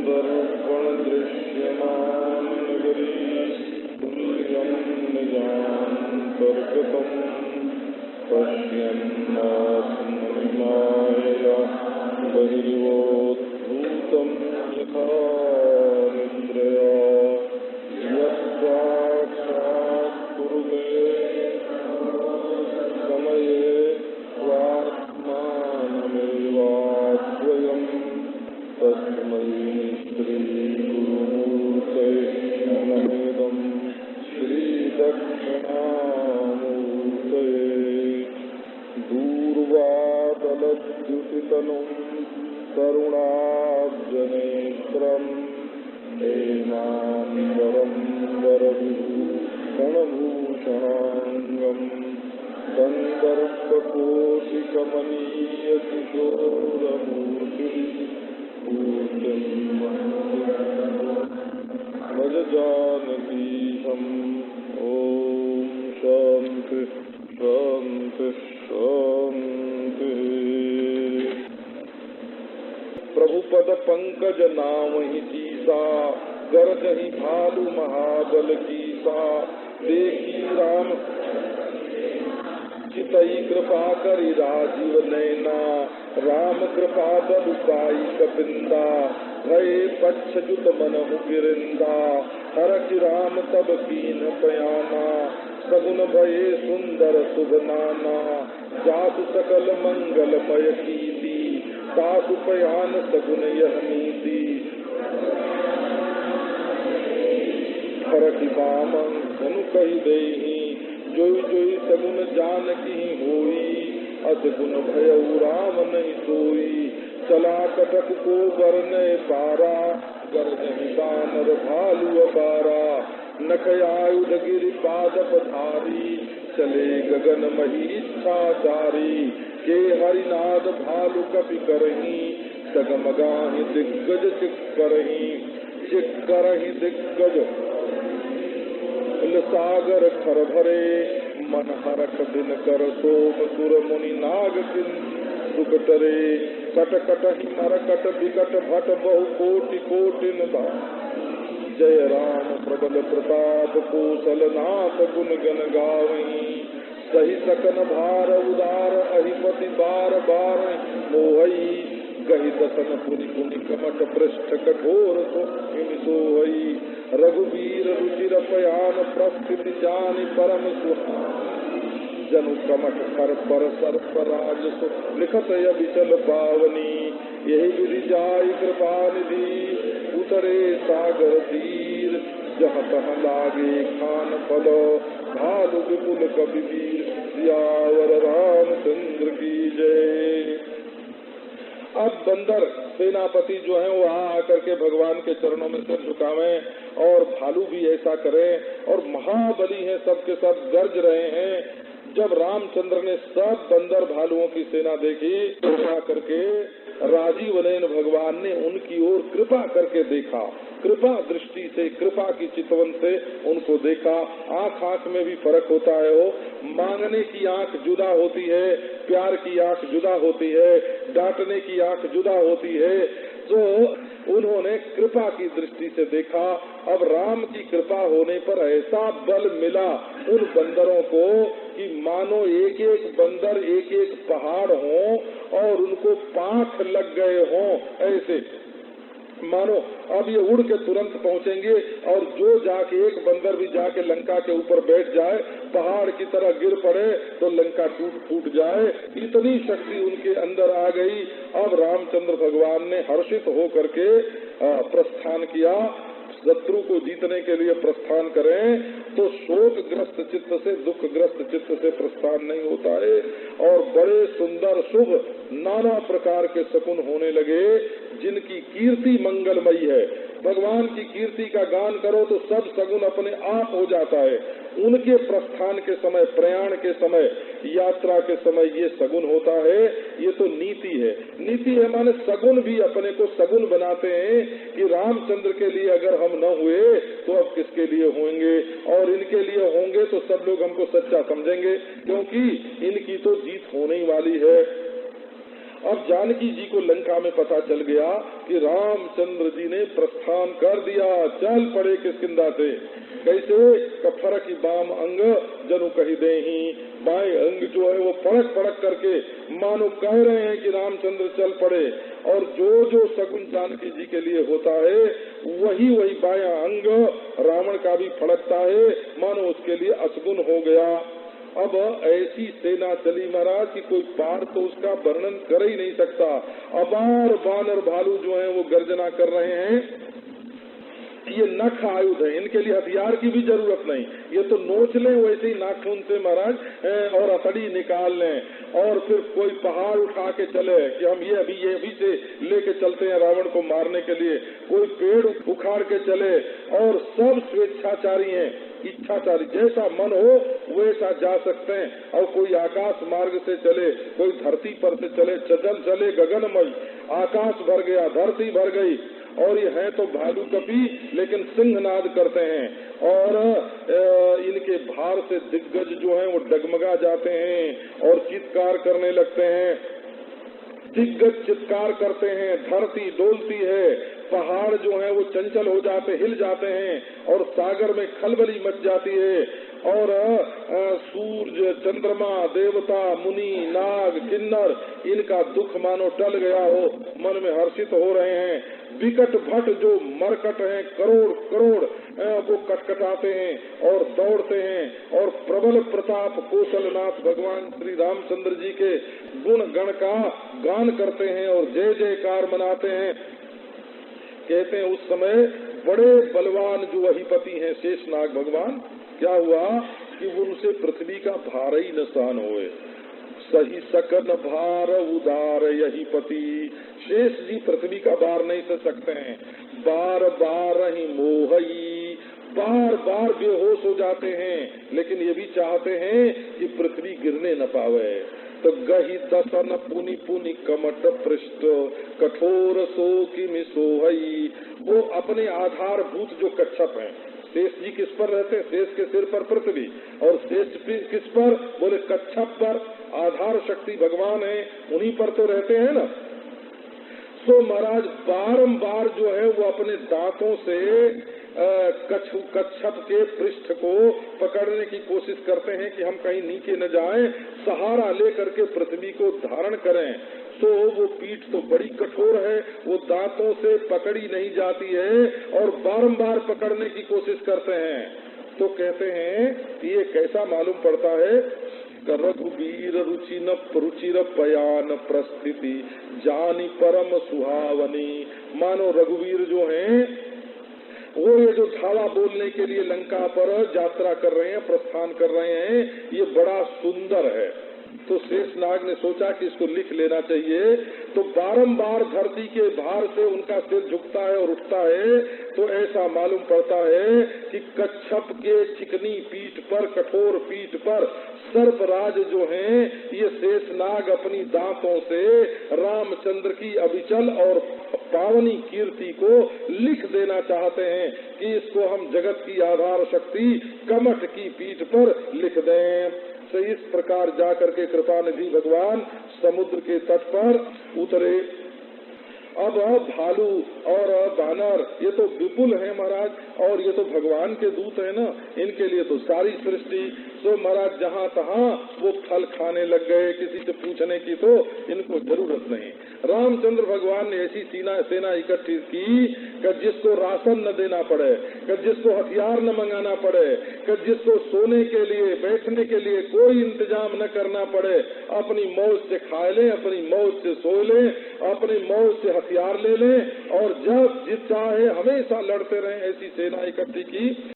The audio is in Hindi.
दर्पण दृश्यमान नगरी तुल्यं निजान्तर्गतं पश्यन्नात्मनिमायया बहिर्वोद्भूतं यथा निद्रया यत्साक्षात् कुरुते समये स्वात्मानमेवाद्वयम् तस्मै श्रीगुरुमूर्तये नमेदं श्रीदक्षिणामूर्तये दूर्वादलद्युतितनुं करुणाब्जनेत्रम् हेमाम्बरं वरविभूषणभूषणाङ्गम् कन्दर्पकोटिकमनीयकिशोरमूर्तिः पूज्यं भज जानकीहम्। ॐ शान्ति शान्ति शान्ति। प्रभुपद पंकज नामहि सीसा गरजहि भालु महाबल कीसा देखी राम चितई कृपा करी राजीव नैना राम कृपा बल पाई कपिंदा भय पक्ष जुत मनहु गिरिंदा हरख राम तब कीन पयाना सगुन भये सुंदर शुभ नाना जासु सकल मंगलमय कीर्ति तासु पयान सगुन यह नीति हरखि बामं धनु कहि देहि जोई जोई सगुन जानकी होई अस गुण भयउ राम नहीं सोई चला कटक को बरने पारा गरजहि बानर भालु अपारा नखयायुध गिरि पादप धारी चले गगन मही इच्छाचारी के हरिनाद भालु कपि करही सगमगाहि दिग्गज चिक करही दिग्गज सागर खर भरे मन हरख दिन कर सोम सुर मुनि नाग किन दुख तरे कट कट ही मरकट विकट भट बहु कोटि कोटिन जय राम प्रबल प्रताप कौशल नाथ गुण गण गावहीं सही सकन भार उदार अहिपति बार बार मोहई गहि दसन पुनि पुनि कमट पृष्ठ कठोर सोहई रघुवीर रुचिर पयान प्रस्थिति जानि परम सुहान जनु कमट कर पर सर पराज सु लिखत विचल पावनी यही विधि जाय कृपा निधि उतरे सागर तीर जहाँ तहाँ लागे खान फलो भालु विपुल कवि वीर सियावर रामचंद्र की जय। अब बंदर सेनापति जो है वहाँ आकर के भगवान के चरणों में सिर झुकावें और भालू भी ऐसा करें और महाबली हैं सबके सब गर्ज रहे हैं। जब रामचंद्र ने सब बंदर भालुओं की सेना देखी कृपा करके राजीव नयन भगवान ने उनकी ओर कृपा करके देखा, कृपा दृष्टि से कृपा की चितवन से उनको देखा। आँख आँख में भी फर्क होता है, वो मांगने की आँख जुदा होती है, प्यार की आँख जुदा होती है, डांटने की आँख जुदा होती है। तो उन्होंने कृपा की दृष्टि से देखा। अब राम की कृपा होने पर ऐसा बल मिला उन बंदरों को कि मानो एक एक बंदर एक एक पहाड़ हो और उनको पांख लग गए हों, ऐसे मानो अब ये उड़ के तुरंत पहुंचेंगे और जो जाके एक बंदर भी जाके लंका के ऊपर बैठ जाए पहाड़ की तरह गिर पड़े तो लंका टूट फूट जाए, इतनी शक्ति उनके अंदर आ गई। अब रामचंद्र भगवान ने हर्षित हो करके प्रस्थान किया। शत्रु को जीतने के लिए प्रस्थान करें तो शोकग्रस्त चित्त से दुखग्रस्त चित्त से प्रस्थान नहीं होता है। और बड़े सुंदर शुभ नाना प्रकार के शकुन होने लगे जिनकी कीर्ति मंगलमयी है। भगवान की कीर्ति का गान करो तो सब सगुन अपने आप हो जाता है। उनके प्रस्थान के समय, प्रयाण के समय, यात्रा के समय ये सगुन होता है। ये तो नीति है। नीति है माने सगुन भी अपने को सगुन बनाते हैं कि रामचंद्र के लिए अगर हम न हुए तो अब किसके लिए होंगे, और इनके लिए होंगे तो सब लोग हमको सच्चा समझेंगे क्योंकि इनकी तो जीत होने ही वाली है। अब जानकी जी को लंका में पता चल गया कि रामचंद्र जी ने प्रस्थान कर दिया, चल पड़े किष्किंधा से। कैसे? फरक बाम अंग जनु कही दे ही, बाएं अंग जो है वो फड़क फड़क करके मानो कह रहे हैं कि रामचंद्र चल पड़े। और जो जो सगुन जानकी जी के लिए होता है वही वही बायां अंग रावण का भी फड़कता है, मानो उसके लिए असगुन हो गया। अब ऐसी सेना चली महाराज कि कोई पार तो उसका वर्णन कर ही नहीं सकता। अपार बानर भालू जो हैं वो गर्जना कर रहे हैं। ये नख आयुध है, इनके लिए हथियार की भी जरूरत नहीं, ये तो नोच लें वैसे ही नाखून से महाराज और अतड़ी निकाल लें और फिर कोई पहाड़ उठा के चले कि हम ये अभी से लेके चलते हैं रावण को मारने के लिए, कोई पेड़ उखाड़ के चले। और सब स्वेच्छाचारी हैं, इच्छाचारी, जैसा मन हो वैसा जा सकते हैं। और कोई आकाश मार्ग से चले, कोई धरती पर से चले, चल चले गगनमय, आकाश भर गया, धरती भर गई। और ये है तो भालू कपी लेकिन सिंहनाद करते हैं और इनके भार से दिग्गज जो हैं वो डगमगा जाते हैं और चित्कार करने लगते हैं। दिग्गज चित्कार करते हैं, धरती डोलती है, पहाड़ जो है वो चंचल हो जाते, हिल जाते हैं और सागर में खलबली मच जाती है। और सूर्य, चंद्रमा, देवता, मुनि, नाग, किन्नर, इनका दुख मानो टल गया हो, मन में हर्षित हो रहे हैं। विकट भट जो मरकट हैं, करोड़ करोड़ वो कटकटाते हैं और दौड़ते हैं और प्रबल प्रताप कौशलनाथ भगवान श्री रामचंद्र जी के गुण गण का गान करते हैं और जय जयकार मनाते हैं। कहते हैं उस समय बड़े बलवान जो अधिपति हैं शेषनाग भगवान, क्या हुआ कि उनसे पृथ्वी का भार ही न सहन हुए। सही सकन भार उदार यही पति, शेष जी पृथ्वी का भार नहीं सह सकते हैं, बार बार ही मोहई, बार बार बेहोश हो जाते हैं, लेकिन ये भी चाहते हैं कि पृथ्वी गिरने न पावे। तो गही दसन पुनि पुनि कमट पृष्ठ कठोर सो की मिसोहई, वो अपने आधारभूत जो कच्छप हैं, शेष जी किस पर रहते हैं? शेष के सिर पर पृथ्वी, और शेष किस पर? बोले कच्छप पर। आधार शक्ति भगवान है, उन्हीं पर तो रहते हैं ना। सो महाराज बारंबार जो है वो अपने दांतों से कच्छप के पृष्ठ को पकड़ने की कोशिश करते हैं कि हम कहीं नीचे न जाएं, सहारा लेकर के पृथ्वी को धारण करें। तो वो पीठ तो बड़ी कठोर है, वो दांतों से पकड़ी नहीं जाती है और बारंबार पकड़ने की कोशिश करते हैं। तो कहते हैं ये कैसा मालूम पड़ता है? रघुवीर रुचिर पयान प्रस्थिति जानी परम सुहावनी, मानो रघुवीर जो हैं वो ये जो धावा बोलने के लिए लंका पर यात्रा कर रहे हैं, प्रस्थान कर रहे हैं, ये बड़ा सुंदर है। तो शेषनाग ने सोचा कि इसको लिख लेना चाहिए। तो बारंबार धरती के भार से उनका सिर झुकता है और उठता है। तो ऐसा मालूम पड़ता है कि कच्छप के चिकनी पीठ पर, कठोर पीठ पर सर्पराज जो हैं, ये शेषनाग अपनी दांतों से रामचंद्र की अविचल और पावनी कीर्ति को लिख देना चाहते हैं कि इसको हम जगत की आधार शक्ति कमठ की पीठ पर लिख दें। तो इस प्रकार जाकर के कृपानिधि भगवान समुद्र के तट पर उतरे। अब भालू और बानर ये तो विपुल है महाराज, और ये तो भगवान के दूत है ना, इनके लिए तो सारी सृष्टि। तो महाराज जहाँ तहाँ वो फल खाने लग गए, किसी से पूछने की तो इनको जरूरत नहीं। रामचंद्र भगवान ने ऐसी सेना इकट्ठी की कि जिसको राशन न देना पड़े, कि जिसको हथियार न मंगाना पड़े, कि जिसको सोने के लिए, बैठने के लिए कोई इंतजाम न करना पड़े, अपनी मौज से खा ले, अपनी मौज से सो ले, अपनी मौज से हथियार ले लें और जब जित चाहे हमेशा लड़ते रहें, ऐसी सेना इकट्ठी की।